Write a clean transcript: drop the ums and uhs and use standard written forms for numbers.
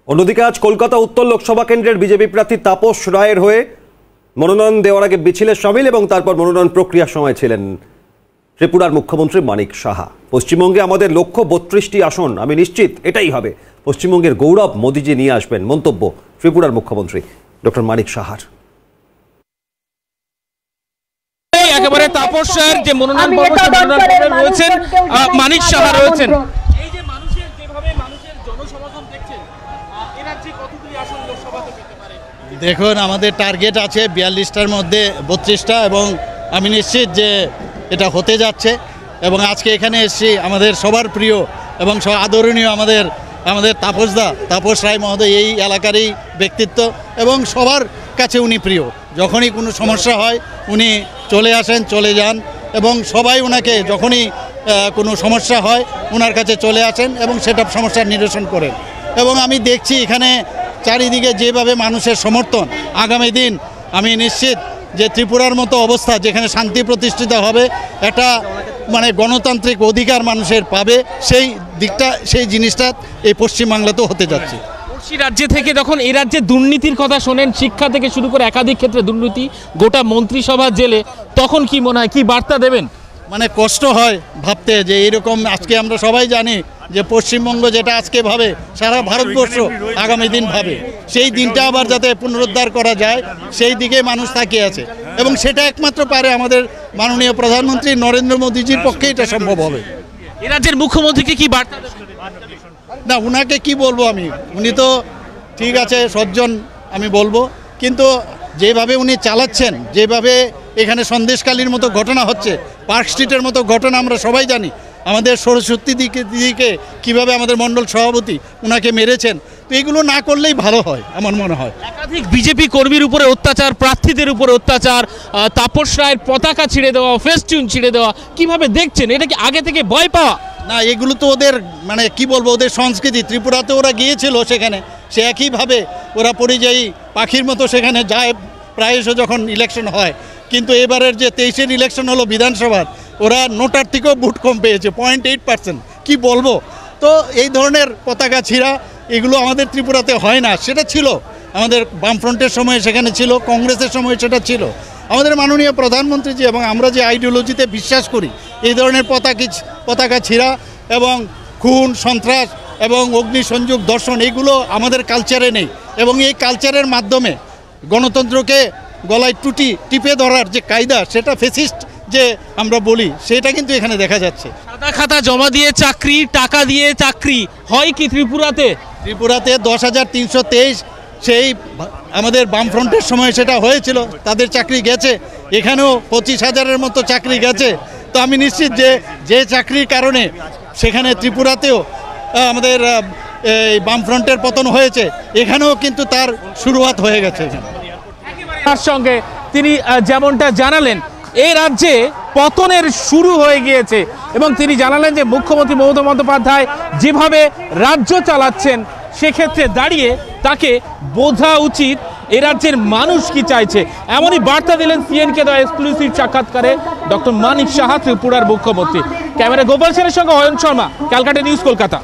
অন্যদিকে আজ কলকাতা উত্তর লোকসভা কেন্দ্রের বিজেপি প্রার্থী তাপস রায়ের হয়ে মনোনয়ন দেওয়ার আগে মিছিলে সামিল এবং তারপর মনোনয়ন প্রক্রিয়ার সময় ছিলেন ত্রিপুরার মুখ্যমন্ত্রী মানিক সাহা। পশ্চিমবঙ্গে আমাদের লক্ষ্য 32টি আসন, আমি নিশ্চিত এটাই হবে। পশ্চিমবঙ্গের গৌরব মোদিজি নিয়ে আসবেন, মন্তব্য ত্রিপুরার মুখ্যমন্ত্রী ডক্টর মানিক সাহার। একেবারে তাপস রায়ের যে মনোনয়ন রয়েছেন, মানিক সাহা রয়েছেন। এই যে মানুষের যেভাবে মানুষের জনসমাগম দেখছেন, এই রাজ্যে কতগুলি আসন লোকসভাতে পেতে পারে? দেখুন, আমাদের টার্গেট আছে 42টার মধ্যে 32টা এবং আমি নিশ্চিত যে এটা হতে যাচ্ছে। এবং আজকে এখানে এসেছি আমাদের সবার প্রিয় এবং আদরণীয় আমাদের তাপস রায় মহোদয়, এই এলাকারই ব্যক্তিত্ব এবং সবার কাছে উনি প্রিয়। যখনই কোনো সমস্যা হয় উনি চলে আসেন, চলে যান এবং সবাই ওনাকে যখনই কোনো সমস্যা হয় ওনার কাছে চলে আসেন এবং সেটা সমস্যার নিরসন করেন। এবং আমি দেখছি এখানে চারিদিকে যেভাবে মানুষের সমর্থন, আগামী দিন আমি নিশ্চিত যে ত্রিপুরার মতো অবস্থা যেখানে শান্তি প্রতিষ্ঠিত হবে, একটা মানে গণতান্ত্রিক অধিকার মানুষের পাবে, সেই জিনিসটা এই পশ্চিমবাংলাতেও হতে যাচ্ছে। রাজ্য থেকে যখন এই রাজ্যে দুর্নীতির কথা শোনেন, শিক্ষা থেকে শুরু করে একাধিক ক্ষেত্রে দুর্নীতি, গোটা মন্ত্রিসভা জেলে, তখন কি মনে হয়, কি বার্তা দেবেন? মানে কষ্ট হয় ভাবতে যে এইরকম আজকে আমরা সবাই জানি যে পশ্চিমবঙ্গ যেটা আজকে ভাবে সারা ভারতবর্ষ আগামী দিন ভাবে, সেই দিনটা আবার যাতে পুনরুদ্ধার করা যায় সেই দিকে মানুষ তাকিয়ে আছে এবং সেটা একমাত্র পারে আমাদের মাননীয় প্রধানমন্ত্রী নরেন্দ্র মোদীজির পক্ষে এটা সম্ভব হবে। এই রাজ্যের মুখ্যমন্ত্রীকে কি বার্তা দেবেন? না, উনাকে কি বলবো আমি, উনি তো ঠিক আছে সজ্জন আমি বলবো, কিন্তু যেভাবে উনি চালাচ্ছেন, যেভাবে এখানে সন্দেশখালির মতো ঘটনা হচ্ছে, পার্ক স্ট্রিটের মতো ঘটনা আমরা সবাই জানি, আমাদের সরস্বতী দিদিকে কীভাবে আমাদের মণ্ডল সভাপতি উনাকে মেরেছেন, তো এগুলো না করলেই ভালো হয় আমার মনে হয়। একাধিক বিজেপি কর্মীর উপরে অত্যাচার, প্রার্থীদের উপরে অত্যাচার, তাপস রায়ের পতাকা ছিঁড়ে দেওয়া, ফেস্টুন ছিঁড়ে দেওয়া, কিভাবে দেখছেন? এটা কি আগে থেকে ভয় পাওয়া? না, এগুলো তো ওদের মানে কি বলবো, ওদের সংস্কৃতি। ত্রিপুরাতে ওরা গিয়েছিল, সেখানে সে একইভাবে ওরা পরিযায়ী পাখির মতো সেখানে যায় প্রায়শ যখন ইলেকশন হয়। কিন্তু এবারের যে 23-এর ইলেকশন হলো বিধানসভার, ওরা নোটার থেকেও ভোট কম পেয়েছে, 0.8%। কি বলবো, তো এই ধরনের পতাকা ছিঁড়া এগুলো আমাদের ত্রিপুরাতে হয় না। সেটা ছিল আমাদের বামফ্রন্টের সময়, সেখানে ছিল কংগ্রেসের সময়, সেটা ছিল আমাদের মাননীয় প্রধানমন্ত্রীজি এবং আমরা যে আইডিওলজিতে বিশ্বাস করি, এই ধরনের পতাকা ছিঁড়া এবং খুন, সন্ত্রাস এবং অগ্নিসংযোগ, দর্শন, এগুলো আমাদের কালচারে নেই। এবং এই কালচারের মাধ্যমে গণতন্ত্রকে গলায় টিপে ধরার যে কায়দা, সেটা ফেসিস্ট যে আমরা বলি, সেটা কিন্তু এখানে দেখা যাচ্ছে। সাদা খাতা জমা দিয়ে চাকরি, টাকা দিয়ে চাকরি হয় কি ত্রিপুরাতে? 10,323 সেই আমাদের বামফ্রন্টের সময় সেটা হয়েছিল, তাদের চাকরি গেছে। এখানেও 25,000-এর মতো চাকরি গেছে। তো আমি নিশ্চিত যে চাকরির কারণে সেখানে ত্রিপুরাতেও আমাদের এই বামফ্রন্টের পতন হয়েছে, এখানেও কিন্তু তার শুরুয়াত হয়ে গেছে। তার সঙ্গে তিনি যেমনটা জানালেন, এই রাজ্যে পতনের শুরু হয়ে গিয়েছে এবং তিনি জানালেন যে মুখ্যমন্ত্রী মমতা বন্দ্যোপাধ্যায় যেভাবে রাজ্য চালাচ্ছেন, সেক্ষেত্রে দাঁড়িয়ে তাকে বোঝা উচিত এই রাজ্যের মানুষ কি চাইছে। এমনই বার্তা দিলেন সিএনকে দেওয়া এক্সক্লুসিভ সাক্ষাৎকারে ডক্টর মানিক সাহা, ত্রিপুরার মুখ্যমন্ত্রী। ক্যামেরা গোপাল সেনের সঙ্গে অয়ন শর্মা, ক্যালকাটা নিউজ, কলকাতা।